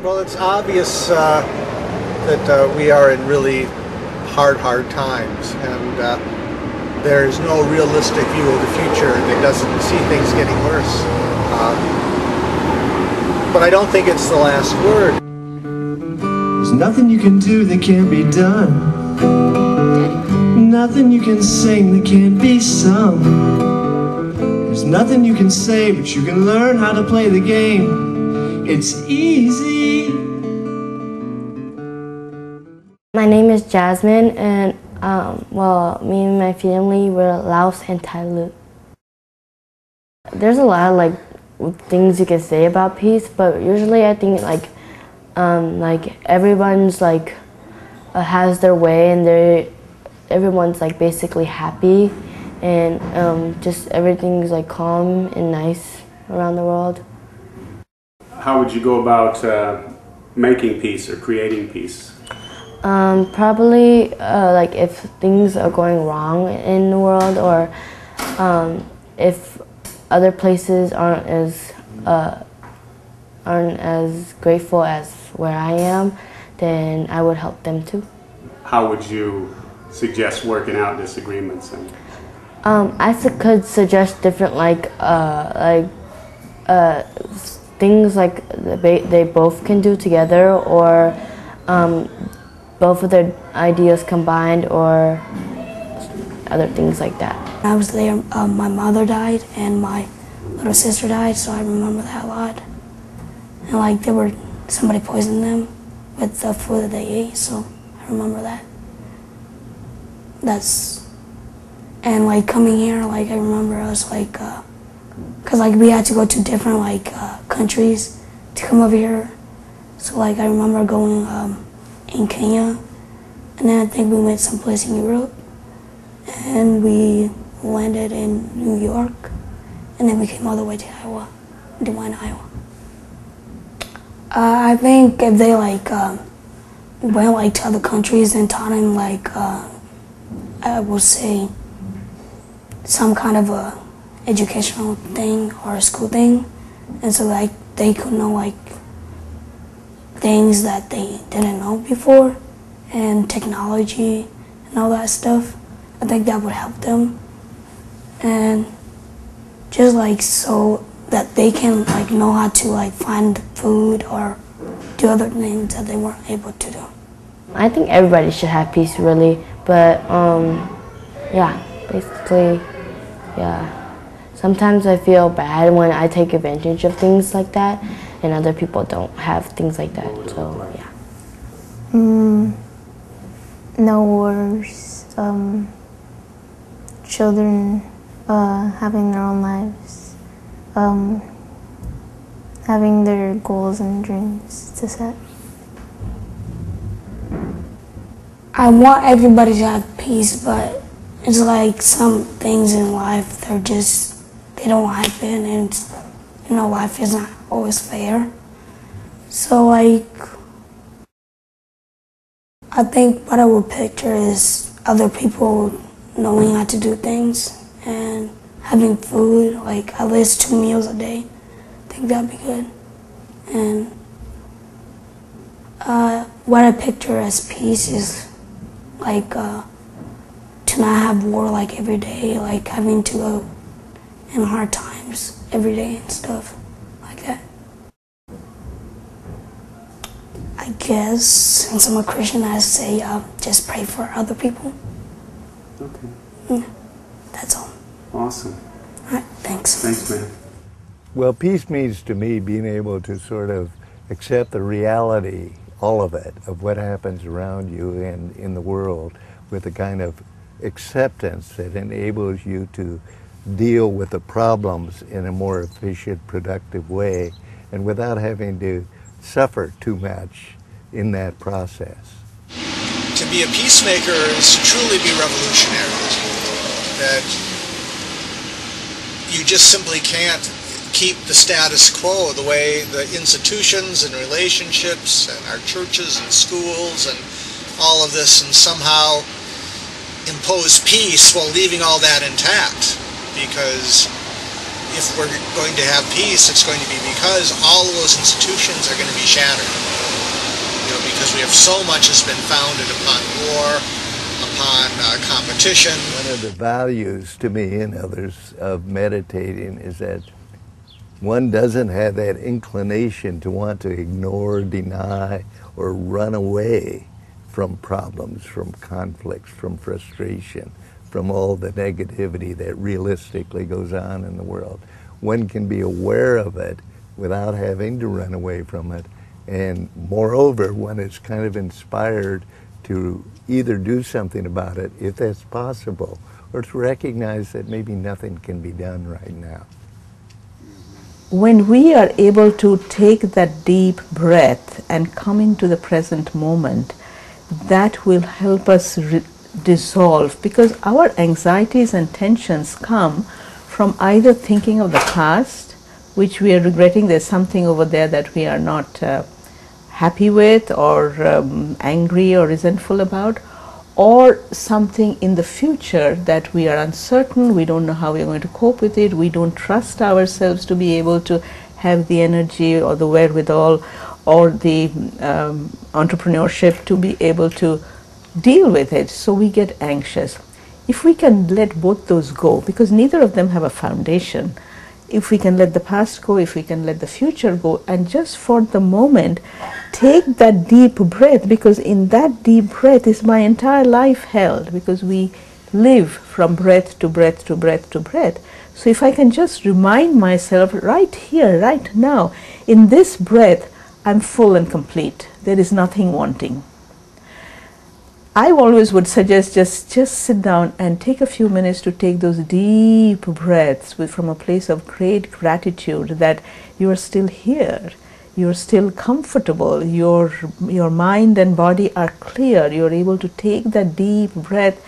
Well, it's obvious that we are in really hard times, and there's no realistic view of the future that doesn't see things getting worse. But I don't think it's the last word. There's nothing you can do that can't be done. Nothing you can sing that can't be sung. There's nothing you can say, but you can learn how to play the game. It's easy. My name is Jasmine, and well, me and my family were Laos and Thailand. There's a lot of things you can say about peace, but usually I think everyone's has their way, and everyone's basically happy, and just everything's calm and nice around the world. How would you go about making peace or creating peace? Probably if things are going wrong in the world, or if other places aren't as grateful as where I am, then I would help them too. How would you suggest working out disagreements? I could suggest different things they both can do together, or both of their ideas combined, or other things like that. When I was there, my mother died and my little sister died, so I remember that a lot. And somebody poisoned them with the food that they ate, so I remember that. And coming here, I remember us because we had to go to different countries to come over here. So I remember going in Kenya, and then I think we went someplace in Europe, and we landed in New York, and then we came all the way to Iowa, Des Moines, Iowa. I think if they went to other countries and taught them I would say some kind of a educational thing or a school thing, and so they could know things that they didn't know before, and technology and all that stuff. I think that would help them, and just so that they can know how to find food or do other things that they weren't able to do. I think everybody should have peace, really, but yeah, basically, yeah. Sometimes I feel bad when I take advantage of things like that, and other people don't have things like that, so yeah. No wars, children having their own lives, having their goals and dreams to set. I want everybody to have peace, but it's some things in life, they don't happen, and life is not always fair. So I think what I would picture is other people knowing how to do things and having food, at least 2 meals a day. I think that'd be good. And what I picture as peace is to not have war every day, having to go in hard times every day and stuff like that. I guess since I'm a Christian, I say just pray for other people. Okay. Yeah, that's all. Awesome. All right, thanks. Thanks, man. Well, peace means to me being able to sort of accept the reality, all of it, of what happens around you and in the world, with a kind of acceptance that enables you to deal with the problems in a more efficient, productive way, and without having to suffer too much in that process. To be a peacemaker is to truly be revolutionary. That you just simply can't keep the status quo, the way the institutions and relationships and our churches and schools and all of this, and somehow impose peace while leaving all that intact. Because if we're going to have peace, it's going to be because all of those institutions are going to be shattered. You know, because we have so much has been founded upon war, upon competition. One of the values to me and others of meditating is that one doesn't have that inclination to want to ignore, deny, or run away from problems, from conflicts, from frustration, from all the negativity that realistically goes on in the world. One can be aware of it without having to run away from it, and moreover, one is kind of inspired to either do something about it, if that's possible, or to recognize that maybe nothing can be done right now. When we are able to take that deep breath and come into the present moment, that will help us dissolve, because our anxieties and tensions come from either thinking of the past, which we are regretting, there's something over there that we are not happy with, or angry or resentful about, or something in the future that we are uncertain, we don't know how we're going to cope with it, we don't trust ourselves to be able to have the energy or the wherewithal or the entrepreneurship to be able to deal with it, so we get anxious. If we can let both those go, because neither of them have a foundation, if we can let the past go, if we can let the future go, and just for the moment take that deep breath, because in that deep breath is my entire life held, because we live from breath to breath to breath to breath. So if I can just remind myself right here, right now, in this breath, I'm full and complete. There is nothing wanting. I always would suggest just sit down and take a few minutes to take those deep breaths from a place of great gratitude that you are still here, you're still comfortable, your mind and body are clear, you're able to take that deep breath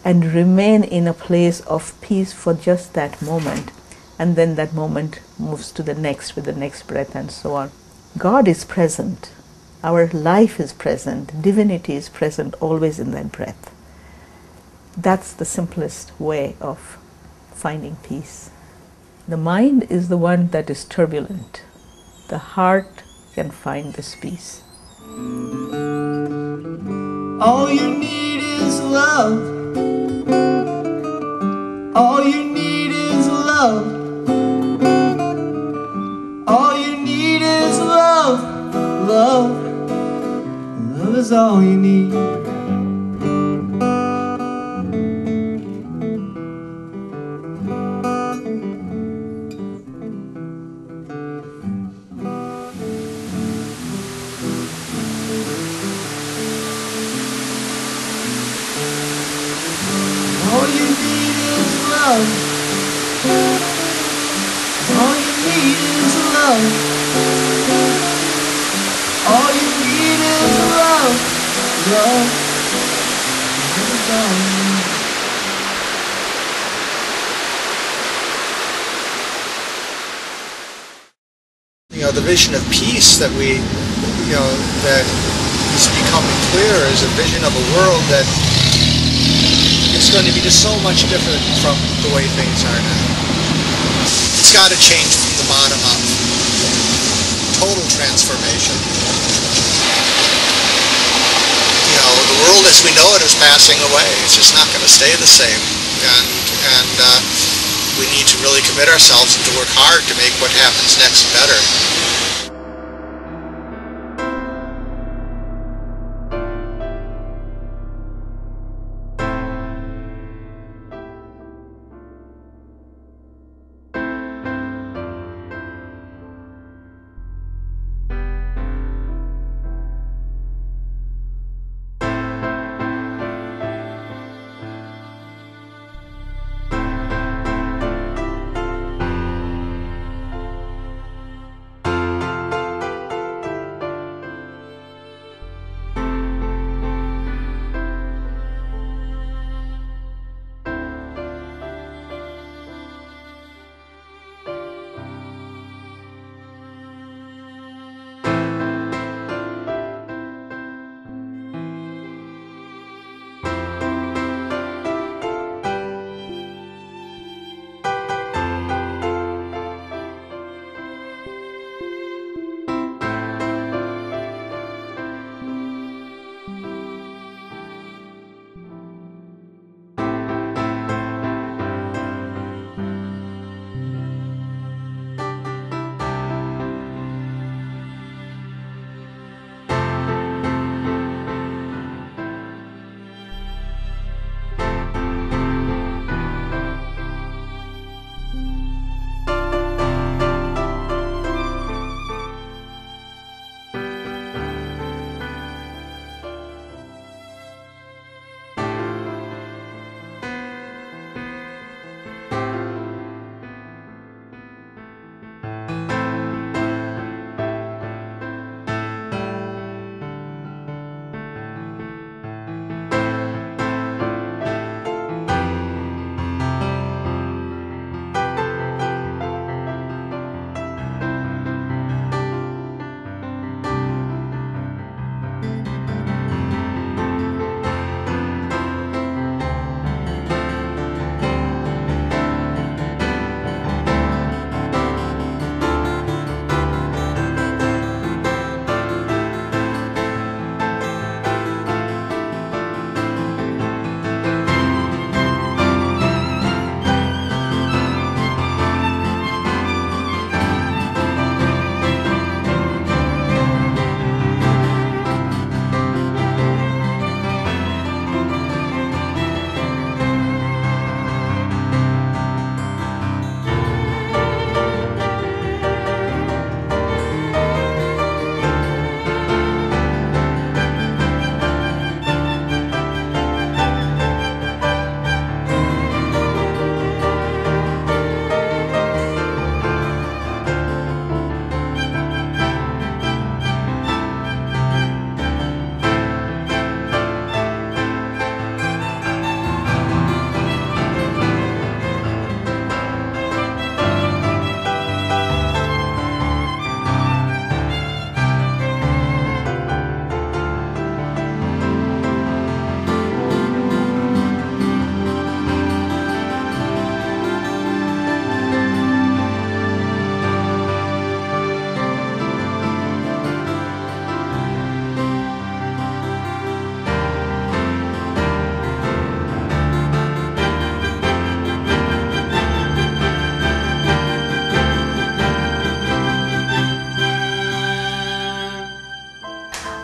and remain in a place of peace for just that moment. And then that moment moves to the next with the next breath, and so on. God is present. Our life is present, divinity is present always in that breath. That's the simplest way of finding peace. The mind is the one that is turbulent. The heart can find this peace. All you need is love. All you need is love. All you need is love. Love. Love is all you need. All you need is love. All you need is love. All you need is love. Love. Love is all you need. You know, the vision of peace that we, you know, that is becoming clear is a vision of a world that it's going to be just so much different from the way things are now. It's got to change from the bottom up. Total transformation. You know, the world as we know it is passing away. It's just not going to stay the same. And we need to really commit ourselves and to work hard to make what happens next better.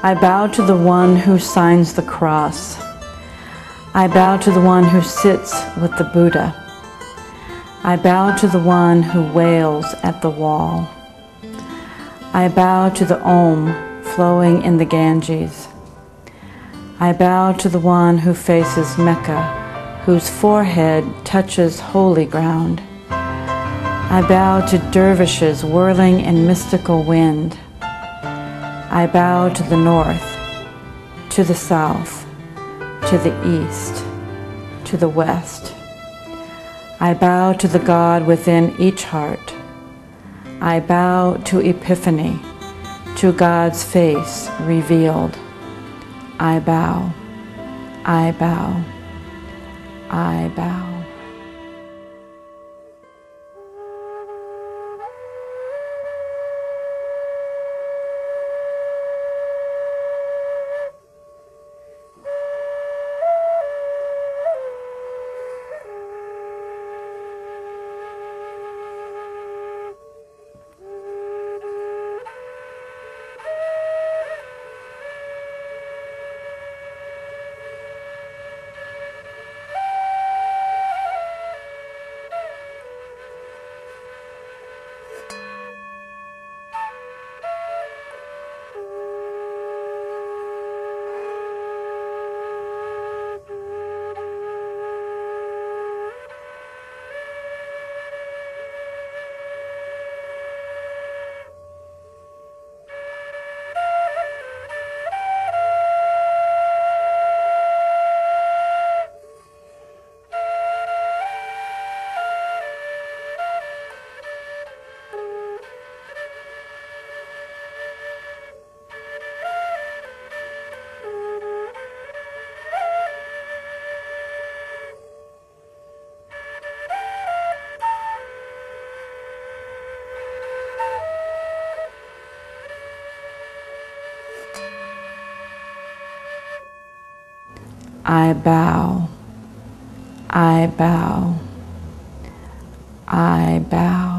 I bow to the one who signs the cross. I bow to the one who sits with the Buddha. I bow to the one who wails at the wall. I bow to the Om flowing in the Ganges. I bow to the one who faces Mecca, whose forehead touches holy ground. I bow to dervishes whirling in mystical wind. I bow to the north, to the south, to the east, to the west. I bow to the God within each heart. I bow to Epiphany, to God's face revealed. I bow, I bow, I bow. I bow, I bow, I bow.